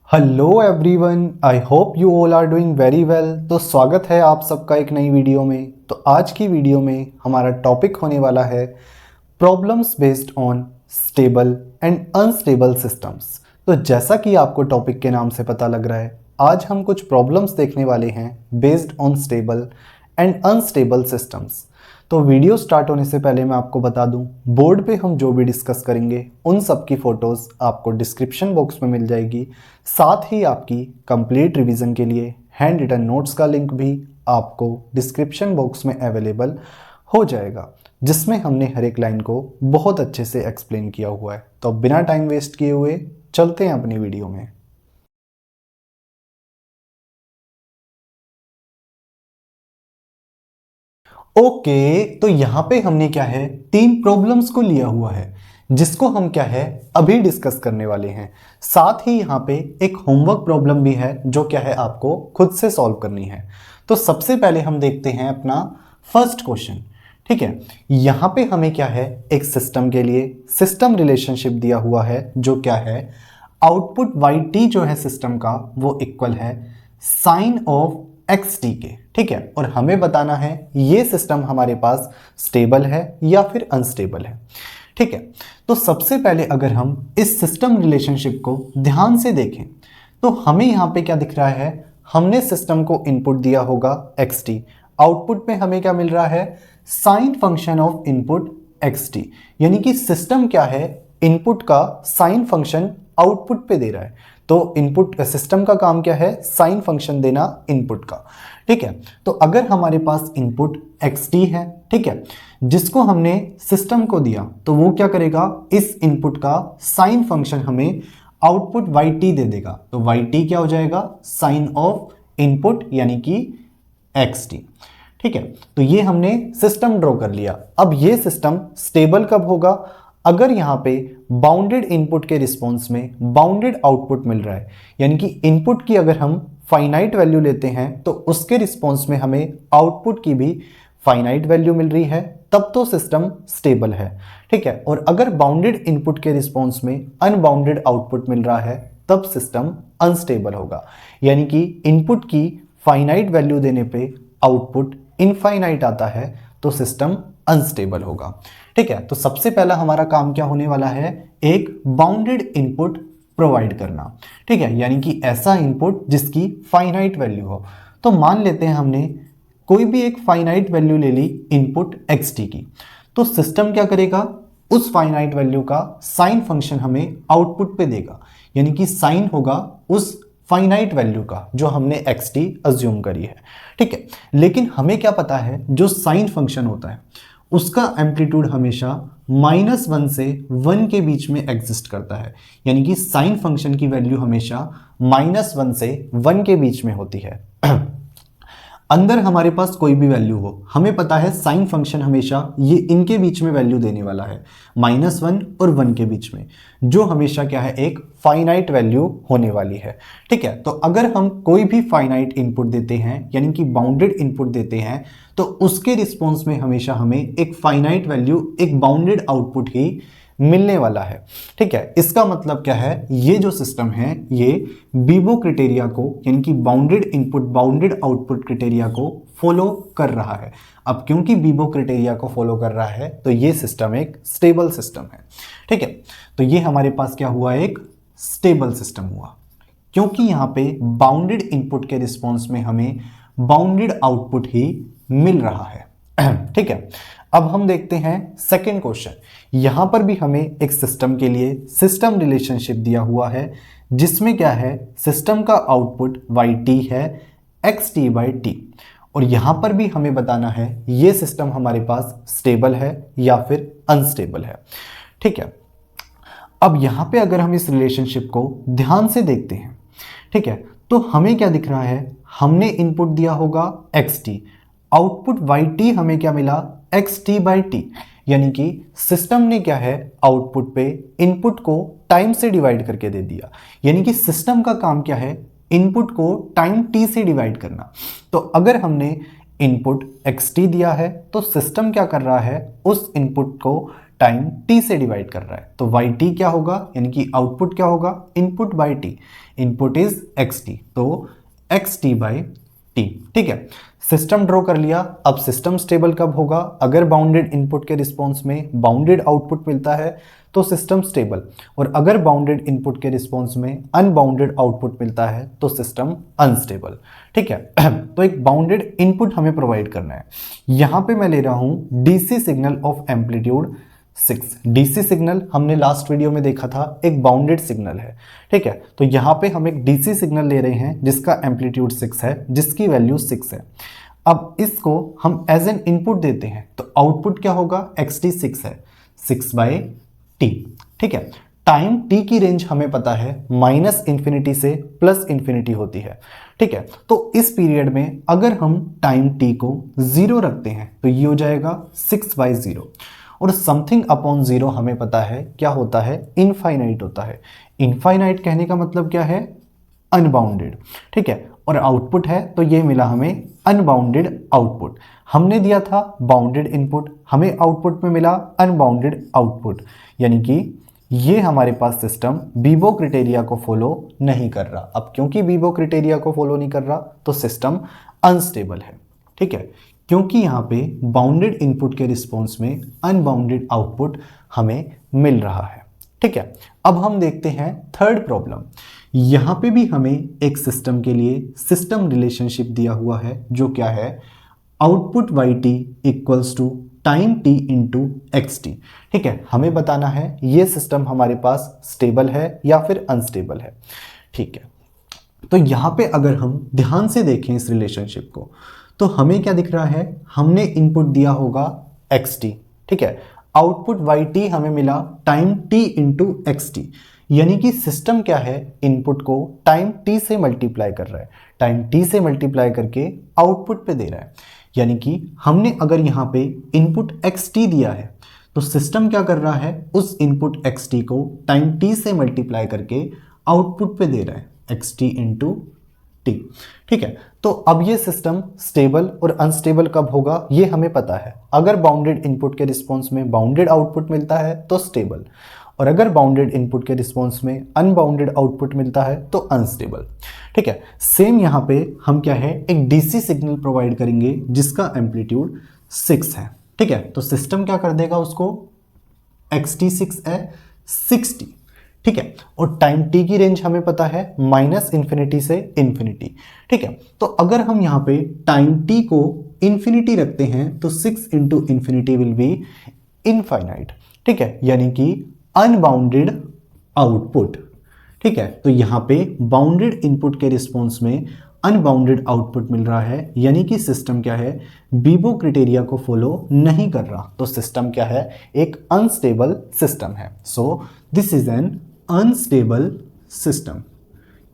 Hello everyone, I hope you all are doing very well. तो स्वागत है आप सबका एक नई वीडियो में। तो आज की वीडियो में हमारा टॉपिक होने वाला है problems based on stable and unstable systems. तो जैसा कि आपको टॉपिक के नाम से पता लग रहा है, आज हम कुछ प्रॉब्लम्स देखने वाले हैं based on stable and unstable systems. तो वीडियो स्टार्ट होने से पहले मैं आपको बता दूं, बोर्ड पे हम जो भी डिस्कस करेंगे उन सब की फ़ोटोज़ आपको डिस्क्रिप्शन बॉक्स में मिल जाएगी। साथ ही आपकी कंप्लीट रिवीजन के लिए हैंड रिटन नोट्स का लिंक भी आपको डिस्क्रिप्शन बॉक्स में अवेलेबल हो जाएगा, जिसमें हमने हर एक लाइन को बहुत अच्छे से एक्सप्लेन किया हुआ है। तो बिना टाइम वेस्ट किए हुए चलते हैं अपनी वीडियो में। ओके, तो यहाँ पे हमने क्या है, तीन प्रॉब्लम्स को लिया हुआ है जिसको हम क्या है अभी डिस्कस करने वाले हैं। साथ ही यहाँ पे एक होमवर्क प्रॉब्लम भी है जो क्या है आपको खुद से सॉल्व करनी है। तो सबसे पहले हम देखते हैं अपना फर्स्ट क्वेश्चन। ठीक है, यहाँ पे हमें क्या है, एक सिस्टम के लिए सिस्टम रिलेशनशिप दिया हुआ है जो क्या है, आउटपुट वाई टी जो है सिस्टम का वो इक्वल है साइन ऑफ एक्स टी के। ठीक है, और हमें बताना है ये सिस्टम हमारे पास स्टेबल है या फिर अनस्टेबल है। ठीक है, तो सबसे पहले अगर हम इस सिस्टम रिलेशनशिप को ध्यान से देखें तो हमें यहाँ पे क्या दिख रहा है, हमने सिस्टम को इनपुट दिया होगा एक्स टी, आउटपुट में हमें क्या मिल रहा है, sine function of input x T. यानी कि सिस्टम क्या है, इनपुट का साइन फंक्शन आउटपुट पे दे रहा है। तो इनपुट सिस्टम का काम क्या है, साइन फंक्शन देना इनपुट का। ठीक है, तो अगर हमारे पास इनपुट एक्स टी है, ठीक है, जिसको हमने सिस्टम को दिया, तो वो क्या करेगा, इस इनपुट का साइन फंक्शन हमें आउटपुट वाई टी दे देगा। तो वाई टी क्या हो जाएगा, साइन ऑफ इनपुट यानी कि एक्स टी। ठीक है, तो ये हमने सिस्टम ड्रॉ कर लिया। अब ये सिस्टम स्टेबल कब होगा, अगर यहाँ पे बाउंडेड इनपुट के रिस्पॉन्स में बाउंडेड आउटपुट मिल रहा है। यानी कि इनपुट की अगर हम फाइनाइट वैल्यू लेते हैं तो उसके रिस्पॉन्स में हमें आउटपुट की भी फाइनाइट वैल्यू मिल रही है, तब तो सिस्टम स्टेबल है। ठीक है, और अगर बाउंडेड इनपुट के रिस्पॉन्स में अनबाउंडेड आउटपुट मिल रहा है तब सिस्टम अनस्टेबल होगा। यानी कि इनपुट की फाइनाइट वैल्यू देने पे आउटपुट इनफाइनाइट आता है तो सिस्टम अनस्टेबल होगा। ठीक है, तो सबसे पहला हमारा काम क्या होने वाला है, एक बाउंडेड इनपुट प्रोवाइड करना। ठीक है, यानी कि ऐसा इनपुट जिसकी फाइनाइट वैल्यू हो। तो मान लेते हैं हमने कोई भी एक फाइनाइट वैल्यू ले ली इनपुट एक्स टी की, तो सिस्टम क्या करेगा, उस फाइनाइट वैल्यू का साइन फंक्शन हमें आउटपुट पे देगा। यानी कि साइन होगा उस फाइनाइट वैल्यू का जो हमने एक्स टी अज्यूम करी है। ठीक है, लेकिन हमें क्या पता है, जो साइन फंक्शन होता है उसका एम्पलीट्यूड हमेशा -1 से 1 के बीच में एग्जिस्ट करता है। यानी कि साइन फंक्शन की वैल्यू हमेशा -1 से 1 के बीच में होती है। अंदर हमारे पास कोई भी वैल्यू हो, हमें पता है साइन फंक्शन हमेशा ये इनके बीच में वैल्यू देने वाला है, -1 और 1 के बीच में, जो हमेशा क्या है, एक फाइनाइट वैल्यू होने वाली है। ठीक है, तो अगर हम कोई भी फाइनाइट इनपुट देते हैं यानी कि बाउंडेड इनपुट देते हैं तो उसके रिस्पॉन्स में हमेशा हमें एक फाइनाइट वैल्यू, एक बाउंडेड आउटपुट ही मिलने वाला है। ठीक है, इसका मतलब क्या है, ये जो सिस्टम है ये बीबो क्राइटेरिया को यानी कि bounded input bounded output criteria को फॉलो कर रहा है। अब क्योंकि बीबो क्राइटेरिया को फॉलो कर रहा है तो ये सिस्टम एक स्टेबल सिस्टम है। ठीक है, तो ये हमारे पास क्या हुआ, एक स्टेबल सिस्टम हुआ, क्योंकि यहाँ पे बाउंडेड इनपुट के रिस्पॉन्स में हमें बाउंडेड आउटपुट ही मिल रहा है। ठीक है, अब हम देखते हैं सेकेंड क्वेश्चन। यहां पर भी हमें एक सिस्टम के लिए सिस्टम रिलेशनशिप दिया हुआ है जिसमें क्या है, सिस्टम का आउटपुट वाई टी है एक्स टी बाई टी, और यहां पर भी हमें बताना है ये सिस्टम हमारे पास स्टेबल है या फिर अनस्टेबल है। ठीक है, अब यहां पे अगर हम इस रिलेशनशिप को ध्यान से देखते हैं, ठीक है, तो हमें क्या दिख रहा है, हमने इनपुट दिया होगा x t, output y t हमें क्या मिला, एक्स टी बाई टी। यानी कि सिस्टम ने क्या है, आउटपुट पे इनपुट को टाइम से डिवाइड करके दे दिया। यानी कि सिस्टम का काम क्या है, इनपुट को टाइम टी से डिवाइड करना। तो अगर हमने इनपुट एक्स टी दिया है तो सिस्टम क्या कर रहा है, उस इनपुट को टाइम t से डिवाइड कर रहा है, तो वाई टी क्या होगा, यानी कि आउटपुट क्या होगा, input by t, input is x t, तो एक्स टी बाई टी। ठीक है, सिस्टम ड्रॉ कर लिया। अब सिस्टम स्टेबल कब होगा, अगर बाउंडेड इनपुट के रिस्पॉन्स में बाउंडेड आउटपुट मिलता है तो सिस्टम स्टेबल, और अगर बाउंडेड इनपुट के रिस्पॉन्स में अनबाउंडेड आउटपुट मिलता है तो सिस्टम अनस्टेबल। ठीक है, तो एक बाउंडेड इनपुट हमें प्रोवाइड करना है। यहां पे मैं ले रहा हूं DC signal of amplitude 6। DC signal हमने लास्ट वीडियो में देखा था एक बाउंडेड सिग्नल है। ठीक है, तो यहां पे हम एक डीसी सिग्नल ले रहे हैं जिसका एम्पलीट्यूड 6 है, जिसकी वैल्यू 6 है। अब इसको हम एज एन इनपुट देते हैं तो आउटपुट क्या होगा, एक्स टी 6 है, 6 बाई टी। ठीक है, टाइम टी की रेंज हमें पता है माइनस इंफिनिटी से प्लस इंफिनिटी होती है। ठीक है, तो इस पीरियड में अगर हम टाइम टी को 0 रखते हैं तो ये हो जाएगा 6 बाई 0, और समथिंग अपॉन 0 हमें पता है क्या होता है, इनफाइनाइट होता है। इनफाइनाइट कहने का मतलब क्या है, अनबाउंडेड। ठीक है, और आउटपुट है तो ये मिला हमें अनबाउंडेड आउटपुट। हमने दिया था बाउंडेड इनपुट, हमें आउटपुट में मिला अनबाउंडेड आउटपुट, यानी कि ये हमारे पास सिस्टम बीबो क्राइटेरिया को फॉलो नहीं कर रहा। अब क्योंकि बीबो क्राइटेरिया को फॉलो नहीं कर रहा तो सिस्टम अनस्टेबल है। ठीक है, क्योंकि यहाँ पे बाउंडेड इनपुट के रिस्पॉन्स में अनबाउंडेड आउटपुट हमें मिल रहा है। ठीक है, अब हम देखते हैं थर्ड प्रॉब्लम। यहाँ पे भी हमें एक सिस्टम के लिए सिस्टम रिलेशनशिप दिया हुआ है जो क्या है, output y t equals to time t into x t. ठीक है, हमें बताना है ये सिस्टम हमारे पास स्टेबल है या फिर अनस्टेबल है। ठीक है, तो यहाँ पे अगर हम ध्यान से देखें इस रिलेशनशिप को तो हमें क्या दिख रहा है, हमने इनपुट दिया होगा एक्स टी। ठीक है, आउटपुट वाई टी हमें मिला time t into x T, यानी कि सिस्टम क्या है, इनपुट को टाइम टी से मल्टीप्लाई कर रहा है, टाइम टी से मल्टीप्लाई करके आउटपुट पे दे रहा है। यानी कि हमने अगर यहाँ पे इनपुट एक्स टी दिया है तो सिस्टम क्या कर रहा है, उस इनपुट एक्स टी को टाइम टी से मल्टीप्लाई करके आउटपुट पे दे रहा है, एक्स टी इंटू टी। ठीक है, तो अब ये सिस्टम स्टेबल और अनस्टेबल कब होगा ये हमें पता है। अगर बाउंडेड इनपुट के रिस्पॉन्स में बाउंडेड आउटपुट मिलता है तो स्टेबल, और अगर बाउंडेड इनपुट के रिस्पॉन्स में अनबाउंडेड आउटपुट मिलता है तो अनस्टेबल। ठीक है, सेम यहाँ पे हम क्या है, एक डीसी सिग्नल प्रोवाइड करेंगे जिसका एम्पलीट्यूड 6 है। ठीक है, तो सिस्टम क्या कर देगा उसको, एक्स टी 6 है, 60। ठीक है, और टाइम टी की रेंज हमें पता है माइनस इंफिनिटी से इंफिनिटी। ठीक है, तो अगर हम यहाँ पे टाइम टी को इंफिनिटी रखते हैं तो 6 into infinity will be infinite. ठीक है, यानी कि अनबाउंडेड आउटपुट। ठीक है, तो यहाँ पे बाउंडेड इनपुट के रिस्पॉन्स में अनबाउंडेड आउटपुट मिल रहा है, यानी कि सिस्टम क्या है, बीबो क्राइटेरिया को फॉलो नहीं कर रहा, तो सिस्टम क्या है, एक अनस्टेबल सिस्टम है। So this is an unstable system,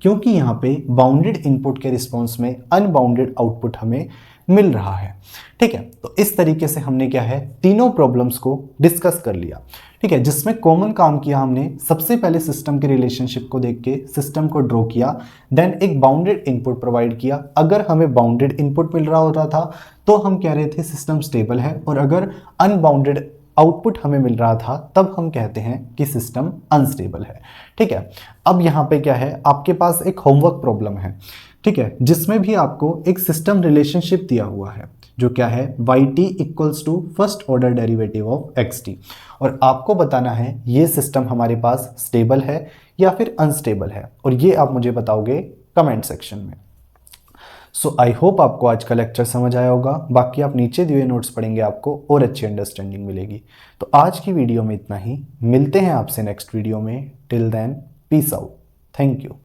क्योंकि यहाँ पे बाउंडेड इनपुट के रिस्पॉन्स में अनबाउंडेड आउटपुट हमें मिल रहा है। ठीक है, तो इस तरीके से हमने क्या है, तीनों प्रॉब्लम्स को डिस्कस कर लिया। ठीक है, जिसमें कॉमन काम किया हमने, सबसे पहले सिस्टम के रिलेशनशिप को देख के सिस्टम को ड्रॉ किया, देन एक बाउंडेड इनपुट प्रोवाइड किया। अगर हमें बाउंडेड इनपुट मिल रहा होता था तो हम कह रहे थे सिस्टम स्टेबल है, और अगर अनबाउंडेड आउटपुट हमें मिल रहा था तब हम कहते हैं कि सिस्टम अनस्टेबल है। ठीक है, अब यहाँ पे क्या है, आपके पास एक होमवर्क प्रॉब्लम है। ठीक है, जिसमें भी आपको एक सिस्टम रिलेशनशिप दिया हुआ है जो क्या है, y t equals to first order derivative of x t, और आपको बताना है ये सिस्टम हमारे पास स्टेबल है या फिर अनस्टेबल है, और ये आप मुझे बताओगे कमेंट सेक्शन में। सो आई होप आपको आज का लेक्चर समझ आया होगा। बाकी आप नीचे दिए नोट्स पढ़ेंगे, आपको और अच्छी अंडरस्टैंडिंग मिलेगी। तो आज की वीडियो में इतना ही, मिलते हैं आपसे नेक्स्ट वीडियो में। Till then peace out, thank you.